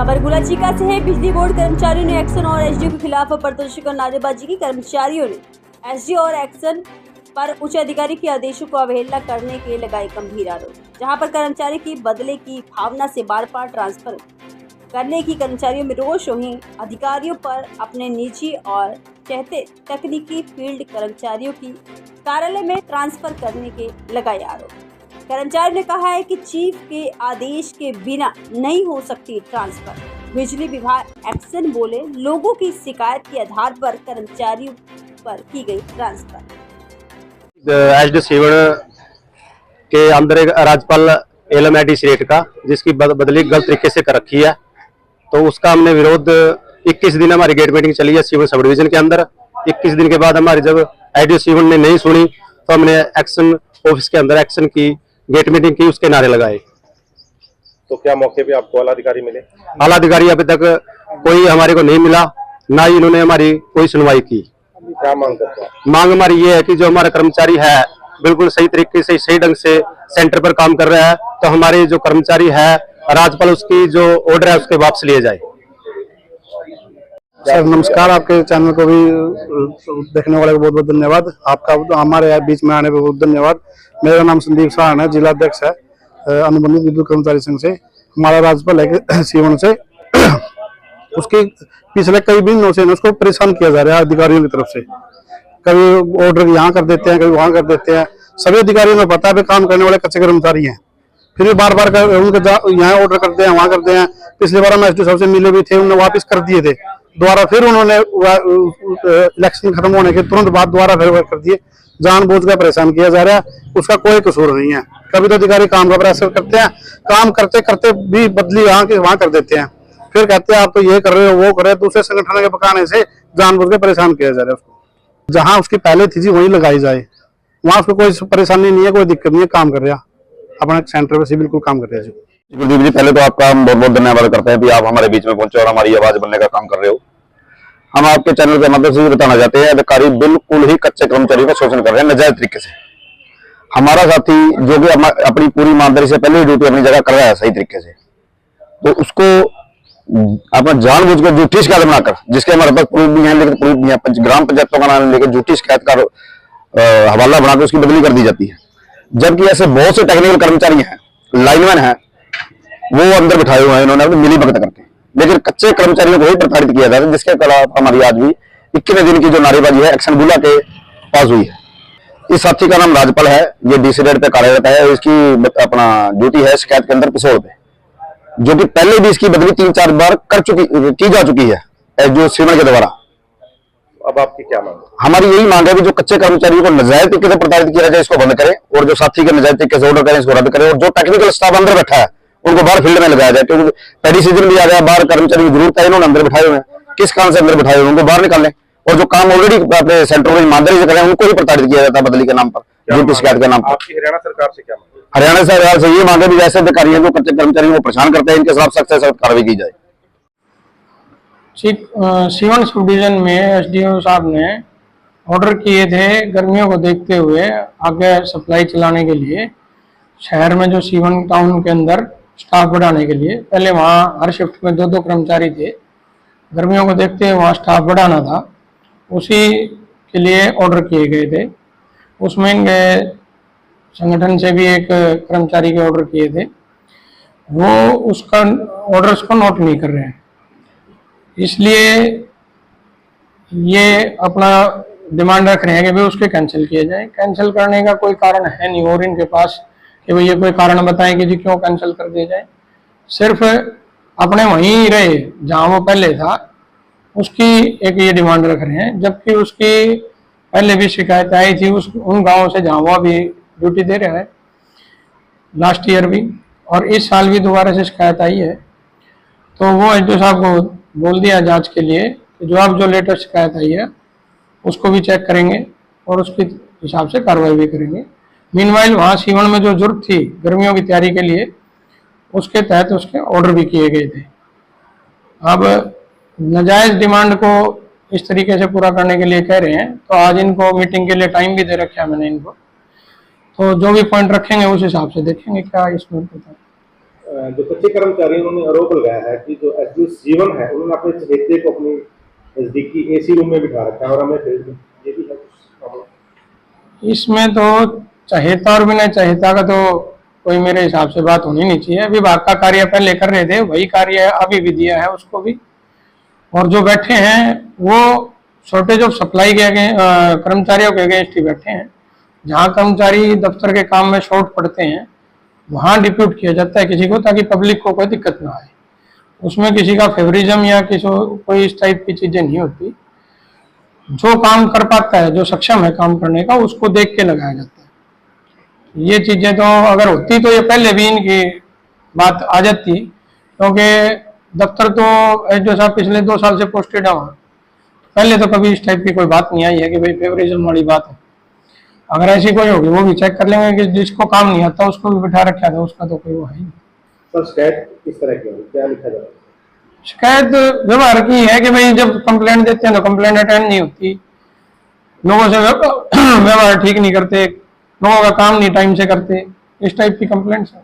खबर गुलाचिका से है। बिजली बोर्ड कर्मचारियों ने एक्सन और एसडीओ के खिलाफ प्रदर्शन और नारेबाजी की। कर्मचारियों ने एसडीओ और एक्सन पर उच्च अधिकारी के आदेशों को अवहेलना करने के लगाए गंभीर आरोप। जहां पर कर्मचारी की बदले की भावना से बार बार ट्रांसफर करने की कर्मचारियों में रोष, वहीं अधिकारियों पर अपने निजी और कहते तकनीकी फील्ड कर्मचारियों की कार्यालय में ट्रांसफर करने के लगाए आरोप। कर्मचारी ने कहा है कि चीफ के आदेश के बिना नहीं हो सकती ट्रांसफर। बिजली विभाग एक्शन बोले, लोगों की शिकायत के आधार पर कर्मचारियों पर की गई ट्रांसफर। एसडी सीवन के अंदर एक राज्यपाल एलएमआईडी रेट का जिसकी बदली गलत तरीके से कर रखी है, तो उसका हमने विरोध 21 दिन हमारी गेट मीटिंग चली है सीवन सब डिवीजन के अंदर। 21 दिन के बाद हमारी जब एसडी सीवन ने नहीं सुनी तो हमने एक्शन ऑफिस के अंदर एक्शन की गेट मीटिंग की, उसके नारे लगाए। तो क्या मौके पे आपको आला अधिकारी मिले? आला अधिकारी अभी तक कोई हमारे को नहीं मिला, ना ही इन्होंने हमारी कोई सुनवाई की। क्या मांग करते हैं? मांग हमारी ये है कि जो हमारा कर्मचारी है बिल्कुल सही तरीके से सही ढंग से सेंटर पर काम कर रहा है, तो हमारे जो कर्मचारी है राज्यपाल उसकी जो ऑर्डर है उसके वापस लिए जाए। सर नमस्कार, आपके चैनल को भी देखने वाले को बहुत बहुत धन्यवाद। आपका हमारे बीच में आने पर बहुत धन्यवाद। मेरा नाम संदीप साहन है, जिला अध्यक्ष है अनुबंधित विद्युत कर्मचारी संघ से। हमारा राज्यपाल है सीवन से उसके पिछले कई दिनों से उसको परेशान किया जा रहा है अधिकारियों की तरफ से। कभी ऑर्डर यहाँ कर देते हैं, कभी वहाँ कर देते हैं। सभी अधिकारियों को पता है काम करने वाले कच्चे कर्मचारी हैं, फिर भी बार बार उनके यहाँ ऑर्डर करते हैं, वहाँ करते हैं। पिछले बार हम एसडीओ साहब से मिले भी थे, उन्होंने वापस कर दिए थे दोबारा। फिर उन्होंने इलेक्शन खत्म होने के तुरंत बाद दोबारा फिर कर दिए। जानबूझ कर परेशान किया जा रहा है, उसका कोई कसूर नहीं है। कभी तो अधिकारी काम का प्रेशर करते हैं, काम करते करते भी बदली यहाँ के वहाँ कर देते हैं, फिर कहते हैं आप तो ये कर रहे हो वो कर रहे हो। दूसरे संगठन के पकाने से जानबूझ के परेशान किया जा रहा है उसको। जहाँ उसकी पहले थी वहीं लगाई जाए, वहाँ उसको कोई परेशानी नहीं है, कोई दिक्कत नहीं है, काम कर रहा अपना सेंटर पर से बिल्कुल काम कर रहा है। कुलदीप जी, पहले तो आपका हम बहुत बहुत धन्यवाद करते हैं कि आप हमारे बीच में पहुंचे और हमारी आवाज बनने का काम कर रहे हो। हम आपके चैनल के माध्यम से बताना चाहते हैं, अधिकारी बिल्कुल ही कच्चे कर्मचारियों का शोषण कर रहे हैं नजायज तरीके से। हमारा साथी जो भी अपनी पूरी ईमानदारी से पहले ड्यूटी अपनी जगह कर रहा है सही तरीके से, तो उसको अपना जानबूझ कर झूठी शिकायत बनाकर, जिसके हमारे पास प्रूफ भी है लेकिन प्रूफ भी है, ग्राम पंचायतों का नाम लेकर झूठी शिकायत का हवाला बनाकर उसकी बदली कर दी जाती है। जबकि ऐसे बहुत से टेक्निकल कर्मचारी हैं, लाइनमैन हैं, वो अंदर बिठाए हुए हैं इन्होंने मिली भगत करके, लेकिन कच्चे कर्मचारियों को ही प्रताड़ित किया जाता है, जिसके खिलाफ हमारी आज भी 21वें दिन की जो नारेबाजी है एक्शन बुला के पास हुई है। इस साथी का नाम राजपाल है, ये डीसी रेट पे कार्यरत है। इसकी अपना ड्यूटी है शिकायत के अंदर पिसोड़ पे, जो कि पहले भी इसकी बदली 3-4 बार की जा चुकी है जो सीवन के द्वारा। अब आपकी क्या मांग है? हमारी यही मांग है कि जो कच्चे कर्मचारियों को नजायज तरीके से प्रताड़ित किया जाए इसको बंद करें, और जो साथी के नजायज तरीके से ऑर्डर करें इसको रद्द करें, और जो टेक्निकल स्टाफ अंदर बैठा है उनको बाहर फील्ड में लगाया जाए। क्योंकि पहली सीजन भी आ गया, बाहर कर्मचारी की जरूरत है, इन्होंने अंदर बिठाए हुए हैं, किस कारण से अंदर बिठाए हुए उनको बाहर निकालें, और जो काम ऑलरेडी अपने सेंटर में ईमानदारी से करें उनको ही प्रताड़ित किया जाता है बदली के नाम पर, झूठी शिकायत के नाम पर। आपकी हरियाणा सरकार से क्या मांग? हरियाणा सरकार से ये मांगे भी जैसे अधिकारी हैं जो कच्चे कर्मचारियों को परेशान करते हैं, इनके खिलाफ सख्त से सख्त कार्रवाई की जाए। सीवन सब डिवीजन में एसडीओ साहब ने ऑर्डर किए थे गर्मियों को देखते हुए आगे सप्लाई चलाने के लिए शहर में, जो सीवन टाउन के अंदर स्टाफ बढ़ाने के लिए। पहले वहाँ हर शिफ्ट में 2-2 कर्मचारी थे, गर्मियों को देखते हुए वहाँ स्टाफ बढ़ाना था, उसी के लिए ऑर्डर किए गए थे। उसमें इनके संगठन से भी एक कर्मचारी के ऑर्डर किए थे, वो उसका ऑर्डर्स को नोट नहीं कर रहे हैं, इसलिए ये अपना डिमांड रख रहे हैं कि भाई उसके कैंसिल किए जाए। कैंसिल करने का कोई कारण है नहीं और इनके पास कि भाई ये कोई कारण बताएं कि जी क्यों कैंसिल कर दिया जाए। सिर्फ अपने वहीं रहे जहां वो पहले था उसकी एक ये डिमांड रख रहे हैं, जबकि उसकी पहले भी शिकायत आई थी उन गाँव से जहाँ वो भी ड्यूटी दे रहा है, लास्ट ईयर भी, और इस साल भी दोबारा से शिकायत आई है। तो वो एसडीओ साहब को बोल दिया जांच के लिए कि जो अब जो लेटेस्ट शिकायत आई है उसको भी चेक करेंगे और उसके हिसाब से कार्रवाई भी करेंगे। मीनवाइल वहाँ सीवन में जो जरूरत थी गर्मियों की तैयारी के लिए, उसके तहत उसके ऑर्डर भी किए गए थे। अब नाजायज डिमांड को इस तरीके से पूरा करने के लिए कह रहे हैं, तो आज इनको मीटिंग के लिए टाइम भी दे रखा है मैंने इनको, तो जो भी पॉइंट रखेंगे उस हिसाब से देखेंगे क्या इसमें होता है। जो कच्चे कर्मचारी उन्होंने आरोप लगाया है कि जो एसडीओ जीवन है उन्होंने अपने चहेते को अपनी नजदीकी एसी रूम में बिठा रखा है और हमें ये भी है मामला। इसमें तो चहेता और बिना चहेता का तो कोई मेरे हिसाब से बात होनी नहीं चाहिए। विभाग का कार्य पहले कर रहे थे, वही कार्य अभी भी दिया है उसको भी। और जो बैठे हैं वो शॉर्टेज ऑफ सप्लाई के कर्मचारियों के अगेंस्ट ही बैठे हैं। जहाँ कर्मचारी दफ्तर के काम में शॉर्ट पड़ते हैं वहाँ डिप्यूट किया जाता है किसी को, ताकि पब्लिक को कोई दिक्कत ना आए। उसमें किसी का फेवरिज्म या कोई इस टाइप की चीजें नहीं होती। जो काम कर पाता है, जो सक्षम है काम करने का, उसको देख के लगाया जाता है। ये चीजें तो अगर होती तो ये पहले भी इनकी बात आ जाती, क्योंकि दफ्तर तो एसडीओ साहब पिछले 2 साल से पोस्टेड है वहाँ। पहले तो कभी इस टाइप की कोई बात नहीं आई है कि भाई फेवरिज्म वाली बात है। अगर ऐसी कोई होगी वो भी चेक कर लेंगे कि जिसको काम नहीं आता उसको भी बिठा रखा था, उसका तो कोई वो है ही। सर शिकायत किस तरह की होगी, क्या लिखा जाए? शिकायत व्यवहार की है कि भाई जब कंप्लेंट देते हैं तो कंप्लेंट अटेंड नहीं होती, लोगों से व्यवहार ठीक नहीं करते, लोगों का काम नहीं टाइम से करते, इस टाइप की कंप्लेंट्स है।